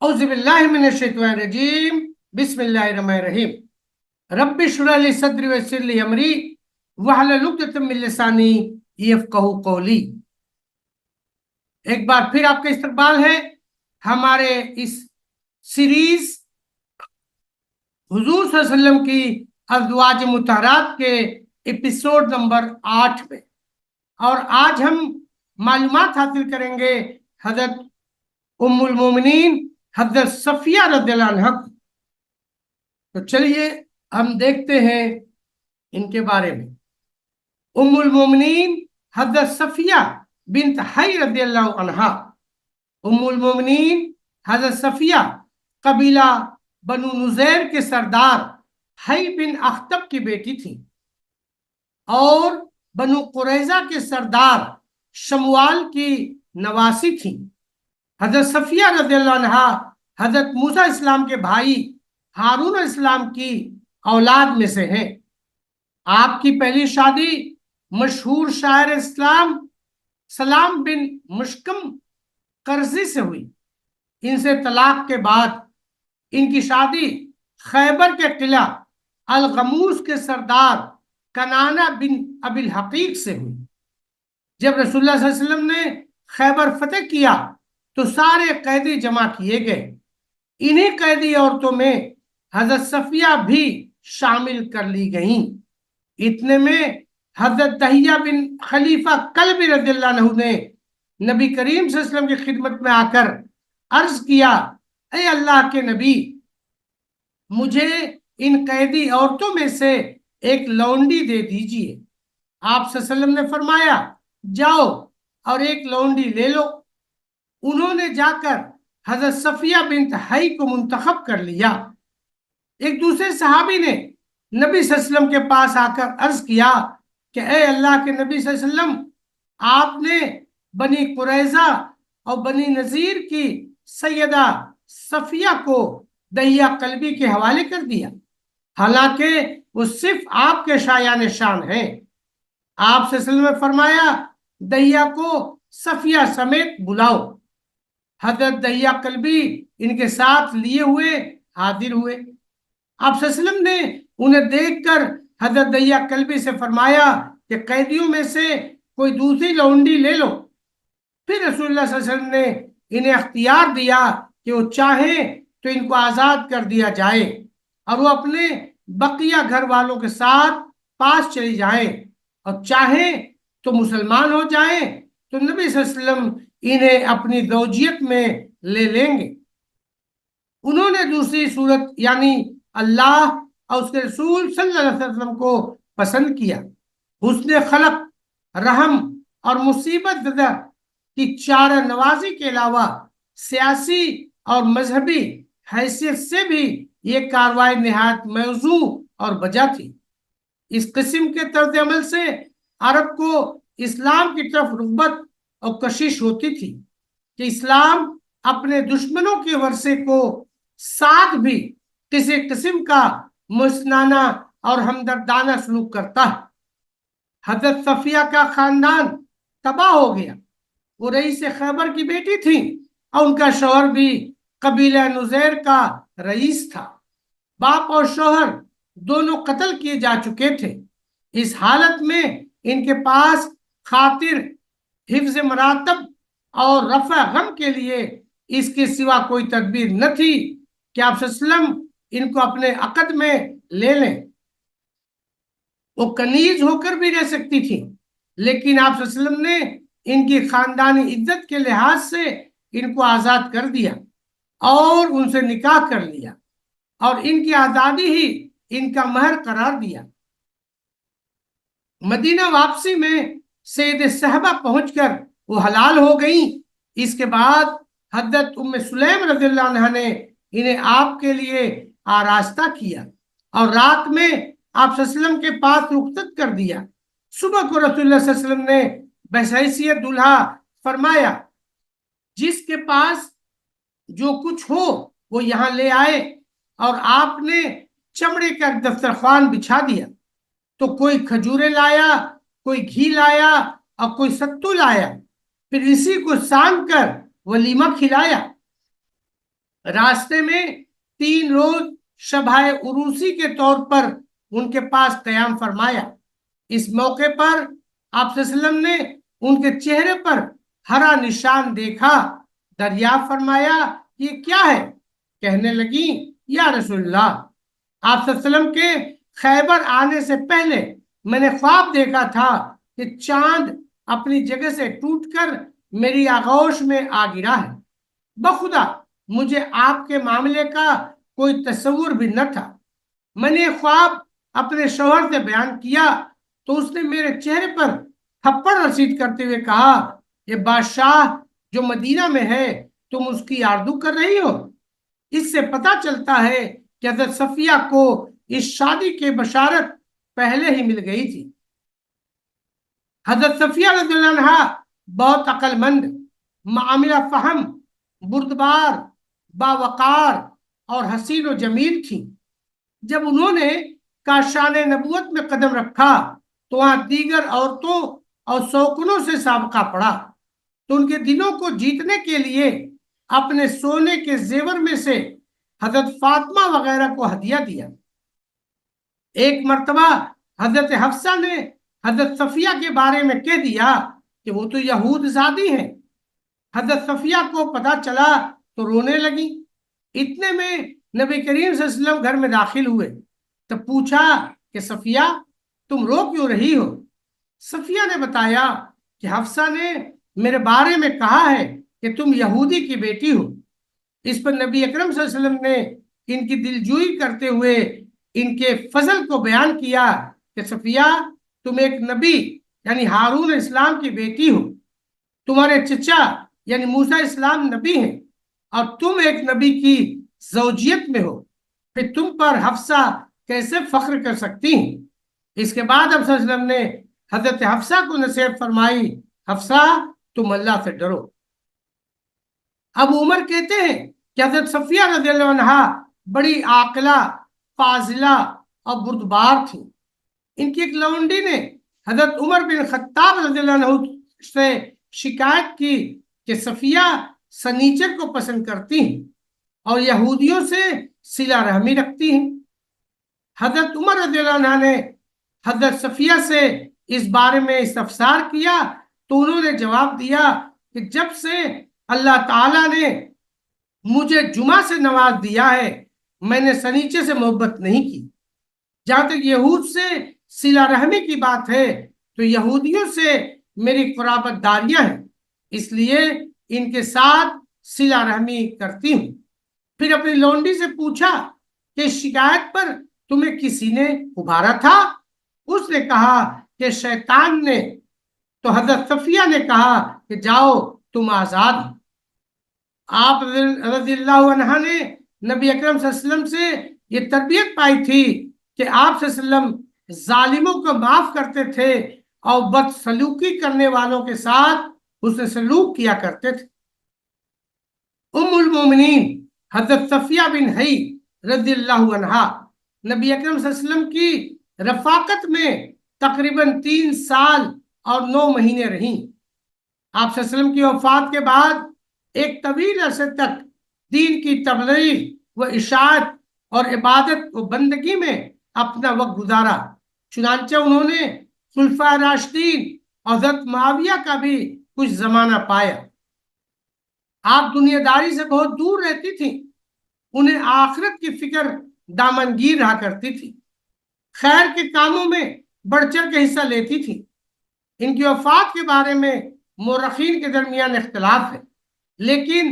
औज़ु बिल्लाहि मिनश शैतानिर रजीम बिस्मिल्लाहिर रहमानिर रहीम रब्बि इश्रह ली सदरी वयस्सिर ली अमरी वहलुल उक़दतम मिन लिसानी यफ़क़हू क़ौली। एक बार फिर आपका इस्तकबाल है हमारे इस सीरीज हुजूर सल्लल्लाहु अलैहि वसल्लम की अज़वाज मुतहरात के एपिसोड नंबर 8 में। और आज हम मालूमात हासिल करेंगे हजरत उम्मुल मोमिनीन हजरत सफिया रज़ियल्लाहु अन्हा। तो चलिए हम देखते हैं इनके बारे में। उम्मुल मोमिनीन हजरत सफिया बिन्त हय रज़ियल्लाहु अन्हा। उम्मुल मोमिनीन हजरत सफिया कबीला बनु नुज़ैर के सरदार हय बिन अख्तब की बेटी थी और बनु कुरैज़ा के सरदार शमवाल की नवासी थी। हजरत सफिया रज़ियल्लाहु अन्हा हजरत मूसा इस्लाम के भाई हारून इस्लाम की औलाद में से हैं। आपकी पहली शादी मशहूर शायर इस्लाम सलाम बिन मुश्कम कर्जी से हुई। इनसे तलाक के बाद इनकी शादी खैबर के किला अल-गमूस के सरदार कनाना बिन अबिल हकीक से हुई। जब रसूलुल्लाह सल्लल्लाहु अलैहि वसल्लम ने खैबर फतेह किया तो सारे कैदी जमा किए गए। इन्हीं कैदी औरतों में हजरत सफिया भी शामिल कर ली गईं। इतने में हजरत दहिया बिन खलीफा कल्बी रज़ियल्लाहु अन्हु ने नबी करीम सल्लल्लाहु अलैहि वसल्लम की खिदमत में आकर अर्ज किया, ऐ अल्लाह के नबी, मुझे इन कैदी औरतों में से एक लौंडी दे दीजिए। आप सल्लल्लाहु अलैहि वसल्लम ने फरमाया, जाओ और एक लौंडी ले लो। उन्होंने जाकर हजरत सफिया बिन्त हय को मुंतखब कर लिया। एक दूसरे सहाबी ने नबी सल्लल्लाहु अलैहि वसल्लम के पास आकर अर्ज किया कि ए अल्लाह के नबी सल्लल्लाहु अलैहि वसल्लम, आपने बनी कुरैजा और बनी नजीर की सैयदा सफिया को दहिया कल्बी के हवाले कर दिया, हालांकि वो सिर्फ आपके शायान शान हैं। आप सल्लल्लाहु अलैहि वसल्लम ने फरमाया, दहिया को सफिया समेत बुलाओ। हजरत दहिया कल्बी इनके साथ लिए हुए हाजिर हुए। आप सल्लल्लाहु अलैहि वसल्लम ने उन्हें देखकर हजरत दहिया कल्बी से फरमाया कि कैदियों में से कोई दूसरी लौंडी ले लो। फिर रसूलुल्लाह सल्लल्लाहु अलैहि वसल्लम ने इन्हें अख्तियार दिया कि वो चाहें तो इनको आजाद कर दिया जाए और वो अपने बकिया घर वालों के साथ पास चली जाए, और चाहें तो मुसलमान हो जाए तो नबी सल्लल्लाहु अलैहि वसल्लम इन्हें अपनी ज़ौजियत में ले लेंगे। उन्होंने दूसरी सूरत यानी अल्लाह और उसके रसूल सल्लल्लाहु अलैहि वसल्लम को पसंद किया। हुस्न खलक, रहम और मुसीबत ज़दा की चारा नवाजी के अलावा सियासी और मजहबी हैसियत से भी ये कार्रवाई निहायत मौजू और बजा थी। इस किस्म के तर्ज अमल से अरब को इस्लाम की तरफ रुग़बत और कशिश होती थी कि इस्लाम अपने दुश्मनों के वर्षे को साथ भी किसी किस्म का मुस्नाना और हमदर्दाना सलूक करता है। हजरत सफिया का खानदान तबाह हो गया। वो रईस खैबर की बेटी थी और उनका शौहर भी कबीला नुज़ैर का रईस था। बाप और शौहर दोनों कत्ल किए जा चुके थे। इस हालत में इनके पास खातिर हिफ्ज मरातब और रफ़ा गम के लिए इसके सिवा कोई तदबीर न थी कि आप सल्लल्लाहु अलैहि वसल्लम इनको अपने अक़द में ले लें। वो कनीज होकर भी रह सकती थी, लेकिन आप सल्लल्लाहु अलैहि वसल्लम ने इनकी खानदानी इज्जत के लिहाज से इनको आज़ाद कर दिया और उनसे निकाह कर लिया और इनकी आज़ादी ही इनका महर करार दिया। मदीना वापसी में सैयद सहबा पहुंचकर वो हलाल हो गई। इसके बाद हजरत उम्मे सुलैम रज़ियल्लाहु अन्हा ने इन्हें आपके लिए आरास्ता किया और रात में आप सल्लल्लाहु अलैहि वसल्लम के पास रुखसत कर दिया। सुबह को रसूलुल्लाह सल्लल्लाहु अलैहि वसल्लम ने बहैसियत दुल्हा फरमाया, जिसके पास जो कुछ हो वो यहाँ ले आए, और आपने चमड़े का दस्तरखान बिछा दिया। तो कोई खजूरें लाया, कोई घी लाया और कोई सत्तू लाया। फिर इसी को सान कर वलीमा खिलाया। रास्ते में 3 रोज शबाए उरूसी के तौर पर उनके पास कयाम फरमाया। इस मौके पर आप सल्लल्लाहु अलैहि वसल्लम ने उनके चेहरे पर हरा निशान देखा। दरियाफ्त फरमाया, ये क्या है? कहने लगी, या रसूलल्लाह, आप सल्लल्लाहु अलैहि वसल्लम के खैबर आने से पहले मैंने ख्वाब देखा था कि चांद अपनी जगह से टूटकर मेरी आगोश में आ गिरा है। बखुदा मुझे आपके मामले का कोई तस्वुर भी न था। मैंने ख्वाब अपने शौहर से बयान किया तो उसने मेरे चेहरे पर थप्पड़ रसीद करते हुए कहा, ये बादशाह जो मदीना में है, तुम उसकी आरज़ू कर रही हो। इससे पता चलता है कि हज़रत सफिया को इस शादी की बशारत पहले ही मिल गई थी। हज़रत सफिया रज़ियल्लाहु अन्हा बहुत अक्लमंद, मामिला फहम, बुर्दबार, बावकार और हसीन व जमील थी। जब उन्होंने काशाने नबूवत में कदम रखा तो वहां दीगर औरतों और शौकनों से साबका पड़ा, तो उनके दिलों को जीतने के लिए अपने सोने के जेवर में से हजरत फातिमा वगैरह को हदिया दिया। एक मर्तबा हजरत हफ्सा ने हजरत सफिया के बारे में कह दिया कि वो तो यहूद ज़ादी हैं। हजरत सफिया को पता चला तो रोने लगी। इतने में नबी करीम सल्लल्लाहु अलैहि वसल्लम घर में दाखिल हुए। तब पूछा कि सफिया, तुम रो क्यों रही हो? सफिया ने बताया कि हफ्सा ने मेरे बारे में कहा है कि तुम यहूदी की बेटी हो। इस पर नबी अकरम सल्लल्लाहु अलैहि वसल्लम ने इनकी दिलजोई करते हुए इनके फजल को बयान किया कि सफिया, तुम एक नबी यानी हारून इस्लाम की बेटी हो। तुम्हारे चचा यानी मूसा इस्लाम नबी हैं और तुम एक नबी की जौजियत में हो। फिर तुम पर हफ्सा कैसे फख्र कर सकती हैं? इसके बाद अब सल्लल्लाहु अलैहि वसल्लम ने हजरत हफ्सा को नसीहत फरमाई, हफ्सा, तुम अल्लाह से डरो। अब उमर कहते हैं कि हजरत सफिया रज़ियल्लाहु अन्हा बड़ी आकला, फाजिला और बुर्दबार थी। इनकी एक लौंडी ने हजरत उमर बिन खत्ताब रज़ियल्लाहु अन्हु से शिकायत की कि सफिया सनीचर को पसंद करती हैं और यहूदियों से सिला रहमी रखती हैं। हजरत उमर रज़ियल्लाहु अन्हा ने हजरत सफिया से इस बारे में इस्तफसार किया तो उन्होंने जवाब दिया कि जब से अल्लाह ताला ने मुझे जुमा से नवाज दिया है, मैंने सनीचे से मोहब्बत नहीं की। जहां तक यहूद से सिला रहमी की बात है तो यहूदियों से मेरी कुराबतदारियां हैं, इसलिए इनके साथ सिला रहमी करती हूँ। फिर अपनी लौंडी से पूछा कि शिकायत पर तुम्हें किसी ने उभारा था? उसने कहा कि शैतान ने। तो हजरत सफिया ने कहा कि जाओ, तुम आजाद हो। आप रज़ियल्लाहु अन्हा ने नबी अकरम सल्लल्लाहु अलैहि वसल्लम से ये तरबियत पाई थी कि आप सल्लल्लाहु अलैहि वसल्लम जालिमों को माफ करते थे और बदसलूकी करने वालों के साथ उसने सलूक किया करते थे। उम्मुल मोमिनीन हजरत सफिया बिन हई रज़ियल्लाहु अन्हा नबी अकरम सल्लल्लाहु अलैहि वसल्लम की रफाकत में तकरीबन 3 साल और 9 महीने रहीं। आप सल्लल्लाहु अलैहि वसल्लम की वफात के बाद एक तवील अरसे तक दीन की तबलीग व इशाअत और इबादत व बंदगी में अपना वक्त गुजारा। चुनांचे उन्होंने खुलफा राशिदीन और हज़रत मुआविया का भी कुछ जमाना पाया। आप दुनियादारी से बहुत दूर रहती थी। उन्हें आखिरत की फिक्र दामनगीर रहा करती थी। खैर के कामों में बढ़ चढ़ के हिस्सा लेती थी। इनकी वफात के बारे में मोरखीन के दरमियान इख्तलाफ है, लेकिन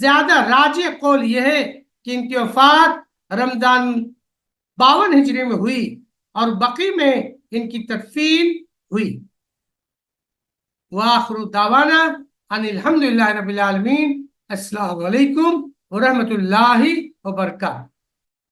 ज्यादा राजी कौल यह है कि इनकी वफात रमजान 52 हिजरी में हुई और बकी में इनकी तदफीन हुई। वाखिरु दावाना अनिल हम्दुलिल्लाहि रब्बिल आलमीन। अस्सलामु अलैकुम व रहमतुल्लाहि व बरकातहू।